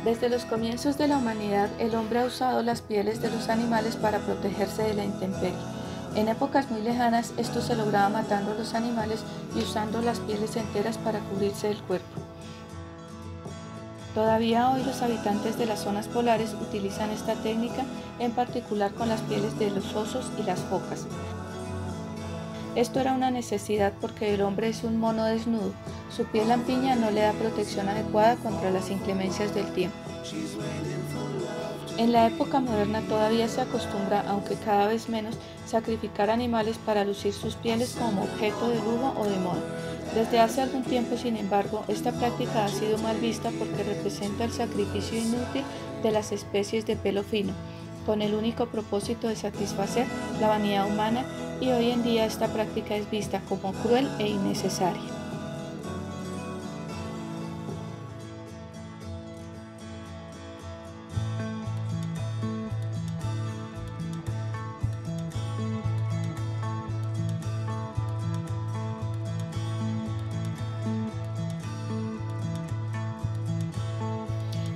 Desde los comienzos de la humanidad, el hombre ha usado las pieles de los animales para protegerse de la intemperie. En épocas muy lejanas, esto se lograba matando a los animales y usando las pieles enteras para cubrirse del cuerpo. Todavía hoy los habitantes de las zonas polares utilizan esta técnica, en particular con las pieles de los osos y las focas. Esto era una necesidad porque el hombre es un mono desnudo. Su piel lampiña no le da protección adecuada contra las inclemencias del tiempo. En la época moderna todavía se acostumbra, aunque cada vez menos, sacrificar animales para lucir sus pieles como objeto de lujo o de moda. Desde hace algún tiempo, sin embargo, esta práctica ha sido mal vista porque representa el sacrificio inútil de las especies de pelo fino, con el único propósito de satisfacer la vanidad humana, y hoy en día esta práctica es vista como cruel e innecesaria.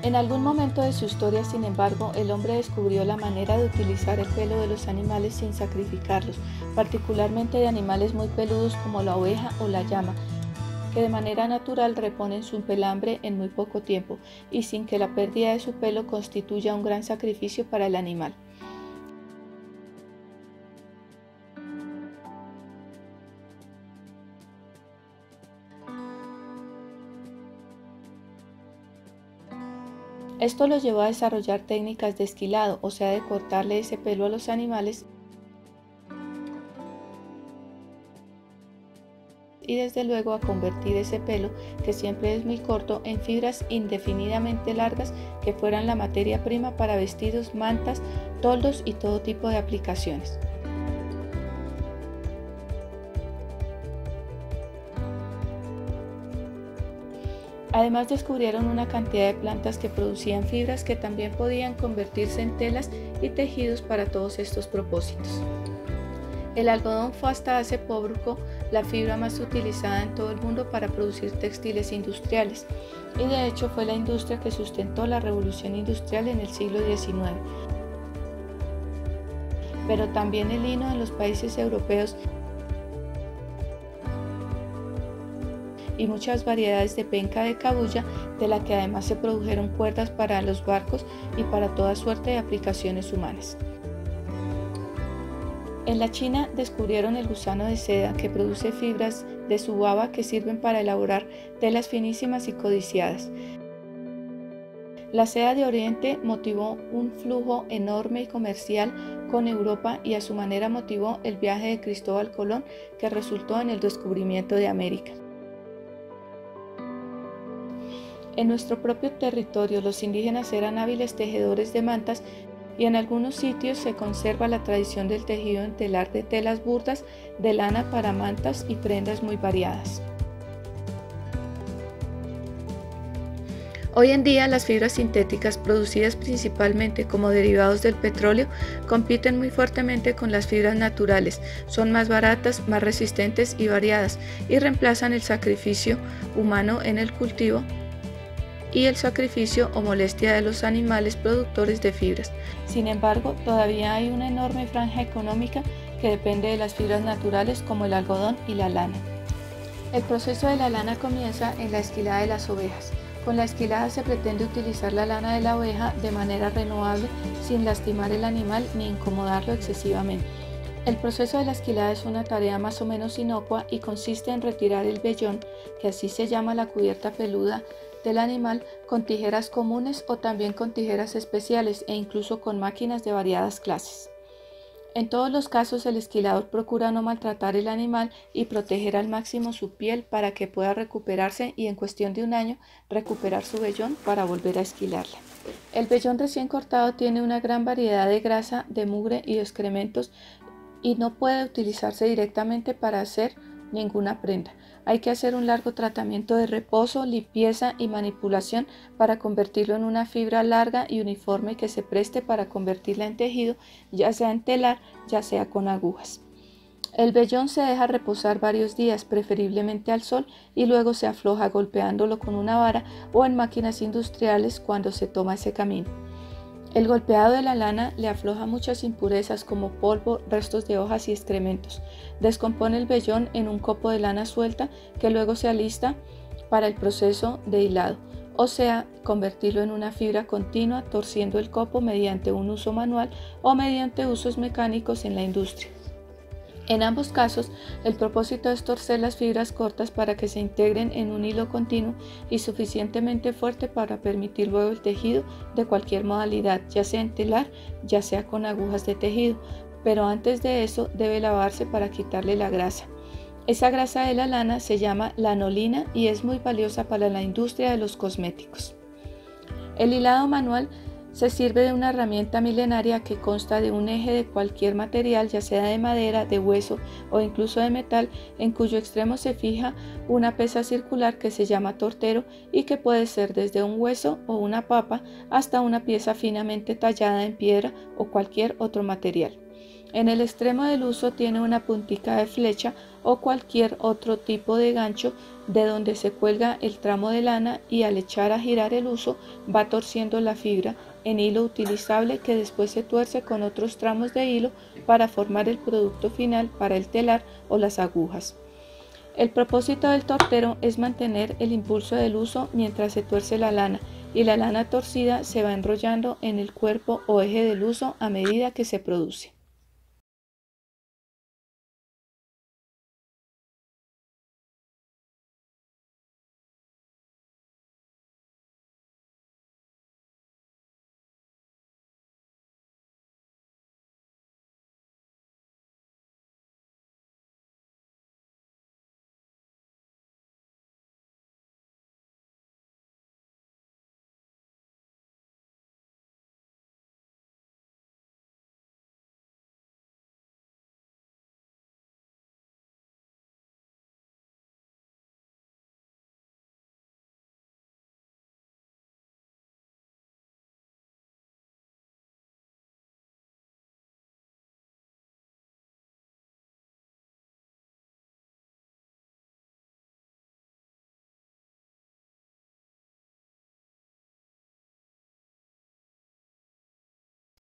En algún momento de su historia, sin embargo, el hombre descubrió la manera de utilizar el pelo de los animales sin sacrificarlos, particularmente de animales muy peludos como la oveja o la llama, que de manera natural reponen su pelambre en muy poco tiempo y sin que la pérdida de su pelo constituya un gran sacrificio para el animal. Esto los llevó a desarrollar técnicas de esquilado, o sea, de cortarle ese pelo a los animales, y desde luego a convertir ese pelo, que siempre es muy corto, en fibras indefinidamente largas que fueran la materia prima para vestidos, mantas, toldos y todo tipo de aplicaciones. Además descubrieron una cantidad de plantas que producían fibras que también podían convertirse en telas y tejidos para todos estos propósitos. El algodón fue hasta hace poco la fibra más utilizada en todo el mundo para producir textiles industriales, y de hecho fue la industria que sustentó la revolución industrial en el siglo XIX. Pero también el lino en los países europeos y muchas variedades de penca de cabuya, de la que además se produjeron cuerdas para los barcos y para toda suerte de aplicaciones humanas. En la China descubrieron el gusano de seda, que produce fibras de su baba que sirven para elaborar telas finísimas y codiciadas. La seda de Oriente motivó un flujo enorme y comercial con Europa, y a su manera motivó el viaje de Cristóbal Colón, que resultó en el descubrimiento de América. En nuestro propio territorio, los indígenas eran hábiles tejedores de mantas, y en algunos sitios se conserva la tradición del tejido en telar de telas burdas de lana para mantas y prendas muy variadas. Hoy en día, las fibras sintéticas, producidas principalmente como derivados del petróleo, compiten muy fuertemente con las fibras naturales, son más baratas, más resistentes y variadas, y reemplazan el sacrificio humano en el cultivo y el sacrificio o molestia de los animales productores de fibras. Sin embargo, todavía hay una enorme franja económica que depende de las fibras naturales como el algodón y la lana. El proceso de la lana comienza en la esquilada de las ovejas. Con la esquilada se pretende utilizar la lana de la oveja de manera renovable sin lastimar el animal ni incomodarlo excesivamente. El proceso de la esquilada es una tarea más o menos inocua y consiste en retirar el vellón, que así se llama la cubierta peluda del animal, con tijeras comunes o también con tijeras especiales, e incluso con máquinas de variadas clases. En todos los casos, el esquilador procura no maltratar el animal y proteger al máximo su piel para que pueda recuperarse y en cuestión de un año recuperar su vellón para volver a esquilarla. El vellón recién cortado tiene una gran variedad de grasa, de mugre y de excrementos, y no puede utilizarse directamente para hacer ninguna prenda. Hay que hacer un largo tratamiento de reposo, limpieza y manipulación para convertirlo en una fibra larga y uniforme que se preste para convertirla en tejido, ya sea en telar, ya sea con agujas. El vellón se deja reposar varios días, preferiblemente al sol, y luego se afloja golpeándolo con una vara o en máquinas industriales cuando se toma ese camino. El golpeado de la lana le afloja muchas impurezas como polvo, restos de hojas y excrementos. Descompone el vellón en un copo de lana suelta que luego se alista para el proceso de hilado, o sea, convertirlo en una fibra continua torciendo el copo mediante un uso manual o mediante usos mecánicos en la industria. En ambos casos, el propósito es torcer las fibras cortas para que se integren en un hilo continuo y suficientemente fuerte para permitir luego el tejido de cualquier modalidad, ya sea en telar, ya sea con agujas de tejido, pero antes de eso debe lavarse para quitarle la grasa. Esa grasa de la lana se llama lanolina y es muy valiosa para la industria de los cosméticos. El hilado manual se sirve de una herramienta milenaria que consta de un eje de cualquier material, ya sea de madera, de hueso o incluso de metal, en cuyo extremo se fija una pesa circular que se llama tortero y que puede ser desde un hueso o una papa hasta una pieza finamente tallada en piedra o cualquier otro material. En el extremo del uso tiene una puntica de flecha o cualquier otro tipo de gancho de donde se cuelga el tramo de lana y al echar a girar el uso va torciendo la fibra en hilo utilizable que después se tuerce con otros tramos de hilo para formar el producto final para el telar o las agujas. El propósito del tortero es mantener el impulso del uso mientras se tuerce la lana y la lana torcida se va enrollando en el cuerpo o eje del uso a medida que se produce.